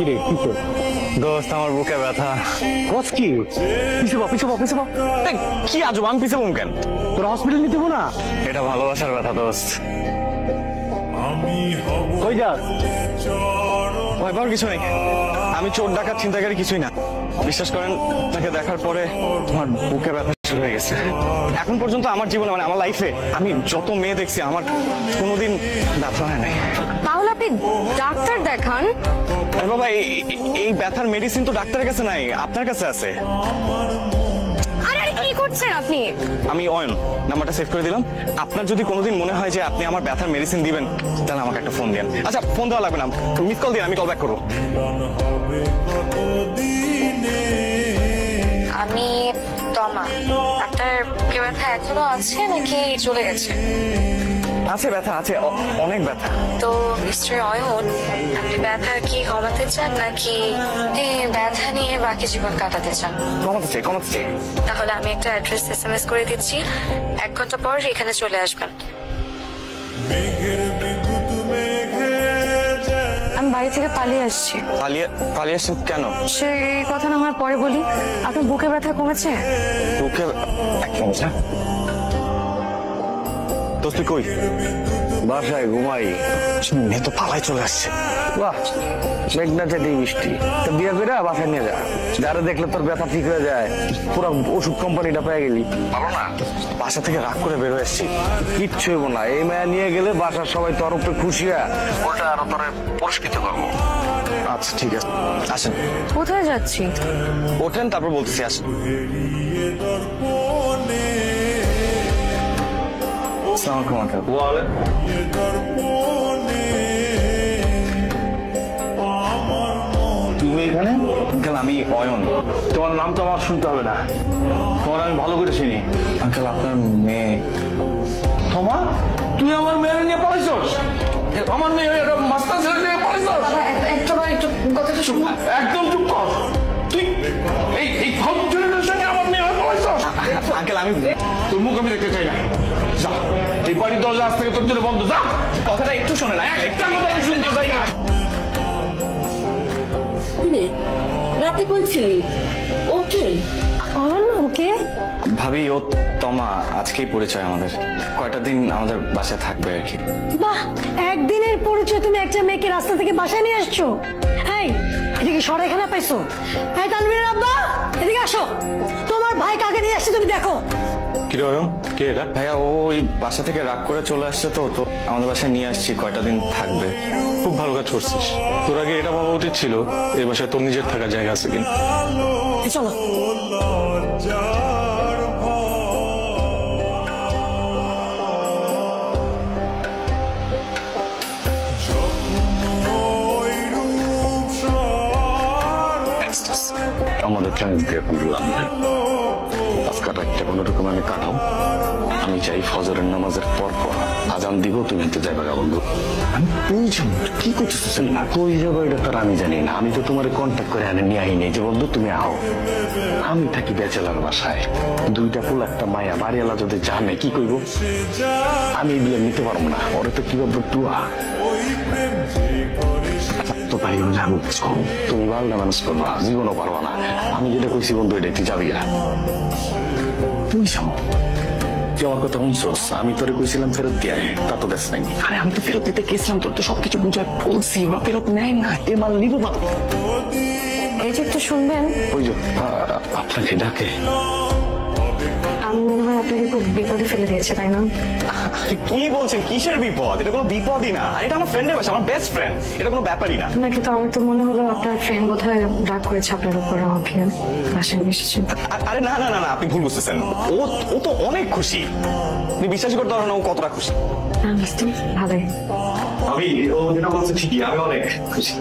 কিরে কি দোস্ত আমার বুকে ব্যথা। বস কি পিছু কি আজব, আমি পিছে বম কেন? তোর হসপিটাল নিতে না? এটা ভালোবাসার ব্যথা দোস্ত। কই যাস? ভয় পাওয়ার কিছু নেই, আমি চোর ডাকাত চিন্তাকারী কিছুই না। বিশ্বাস করেন, তাকে দেখার পরে তোমার বুকে ব্যথা শুরু হয়ে গেছে। এখন পর্যন্ত আমার জীবনে মানে আমার লাইফে আমি যত মেয়ে দেখছি আমার কোনোদিন ব্যথা হয় নাই। তাহলে আপনি ডাক্তার দেখান। আরে বাবা, এই ব্যথার মেডিসিন তো ডাক্তারের কাছে নাই, আপনার কাছে আছে। আরে কি করছেন আপনি? আমি অয়ন, নাম্বারটা সেভ করে দিলাম। আপনার যদি কোনোদিন মনে হয় যে আপনি আমার ব্যথার মেডিসিন দিবেন, তাহলে আমাকে একটা ফোন দিন। আচ্ছা, ফোন দেওয়া লাগবে না, মিস কল দিন, আমি কল ব্যাক করবো। আমি তমা। আপনার বুকে ব্যথা এখনো আছে নাকি চলে গেছে? আছে, ব্যথা আছে, অনেক ব্যথা। তো মিস্টার অয়ন, আপনি ব্যথা কি কমাতে চান নাকি ব্যথা নিয়ে বাকি জীবন কাটাতে চান? কমাতে চাই। তাহলে আমি একটা অ্যাড্রেস SMS করে দিচ্ছি, 1 ঘন্টা পর এখানে চলে আসবেন। আমি বাড়ি থেকে পালিয়ে আসছি। পালিয়ে আসছেন কেন? সেই কথা না আমার পরে বলি। আপনার বুকে ব্যথা কমেছে? বুকে এক মিনিট। দোস্ত কই? বাসায় ঘুমাই। মেয়ে তো পালাই চলে আসছে। বাহ, মেঘনা চাইতে বৃষ্টি। তো বিয়ে করে বাসায় নিয়ে যা, যারা দেখলে তোর ব্যথা ঠিক হয়ে যায়। পুরো ওষুধ কোম্পানিটা পেয়ে গেলি। ভালো না? বাসা থেকে রাগ করে বের হয়ে এসছি। কিচ্ছু হইব না, এই মায়া নিয়ে গেলে বাসার সবাই তোর উপরে খুশি হয়, ওটা আরো তোর পুরস্কৃত করবো। আচ্ছা ঠিক আছে, আসেন। কোথায় যাচ্ছি? ওঠেন, তারপর বলতেছি, আসেন। আসসালামু আলাইকুম। তুমি এখানে? আঙ্কেল, আমি অয়ন। তোমার নাম তো আমার শুনতে হবে না, তোমার আমি ভালো করে চিনি। আঙ্কেল, আপনার মেয়ে তোমার, তুই আমার মেয়ে নিয়ে পড়াইছস? আমার মেয়ে মাস্টার ছেলে নিয়ে পড়াইছস? একদম চুপ কর। তুই এই ফাউল ছেলেদের সঙ্গে আমার মেয়ে পড়াইছস? আঙ্কেল, আমি তোর মুখ আমি দেখতে চাই না। যা, এই বাড়ির দরজা আজ থেকে তোর জন্য বন্ধ। যা, কথাটা একটু শোনে না, একটা কথা আমি শুনতে চাই না। রাতে বলছিলি ওকে? ওকে ভাবি, ও তমা। আজকেই পরিচয় আমাদের, কয়টা দিন আমাদের বাসায় থাকবে আর কি। বাহ, একদিনের পরিচয় তুমি একটা মেয়েকে রাস্তা থেকে বাসায় নিয়ে আসছো? এই, এদিকে সরে খেলা পাইছো? এই তানভীরের আব্বা, এদিকে আসো। তোমার ভাই কাকে নিয়ে আসছে তুমি দেখো। কি রে অয়ন, কে এটা? ভাইয়া, ও ওই বাসা থেকে রাগ করে চলে আসছে, তো আমাদের বাসায় নিয়ে আসছি, কয়টা দিন থাকবে। খুব ভালো কাজ করছিস। তোর আগে এটা ভাবা উচিত ছিল এই বাসায় তোর নিজের থাকার জায়গা আছে কিনা। চলো। আমাদের চ্যালেঞ্জ দিয়ে এখন লাভ নেই। আজকাল একটা কোনো রকম আমি কাটাও। আমি চাই ফজরের নামাজের পর আজান দিব, তুমি তো যাইবা বন্ধু। আমি বুঝলাম কি করতেছিস না, কই যাবো এটা তার আমি জানি না। আমি তো তোমার কন্ট্যাক্ট করে আনে নিয়ে আইনি যে বন্ধু তুমি আও। আমি থাকি ব্যাচেলার বাসায়, 2টা ফুল একটা মায়া। বাড়িওয়ালা যদি জানে কি করব? আমি এগুলো নিতে পারবো না। ওরা তো কি বলবো টুয়া। তো ভাই যাবো, তুমি ভালো মানুষ করবা, জীবনও পারবা না। আমি যেটা কইছি বন্ধু, এটা তুই যাবি না। তুই সামো, তুই আমার কথা শুনছস? আমি তোরে কইছিলাম ফেরত দিয়ে, তা তো দেশ নাই। আরে আমি তো ফেরত দিতে গেছিলাম, তোর তো সবকিছু বুঝায় বলছি, ওরা ফেরত নেয় না। এ মাল নিব না। এই যে একটু শুনবেন। ওই যে আপনাকে ডাকে। আমি মনে হয় আপনাকে খুব বিপদে ফেলে দিয়েছে, তাই না? কি বলছেন? কিসের বিপদ? এটা কোনো বিপদই না। এটা আমার ফ্রেন্ডের বাসা, আমার বেস্ট ফ্রেন্ড। এটা কোনো ব্যাপারই না। নাকি তো আমার তো মনে হলো আপনার ফ্রেন্ড বোধহয় রাগ করেছে আপনার উপর, আমাকে বাসায় এসেছে। আরে না না না না, আপনি ভুল বুঝতেছেন। ও তো অনেক খুশি। আপনি বিশ্বাসই করতে পারেন না ও কতটা খুশি। ভালোই। আমি ও যেটা বলছে ঠিকই, আমি অনেক খুশি।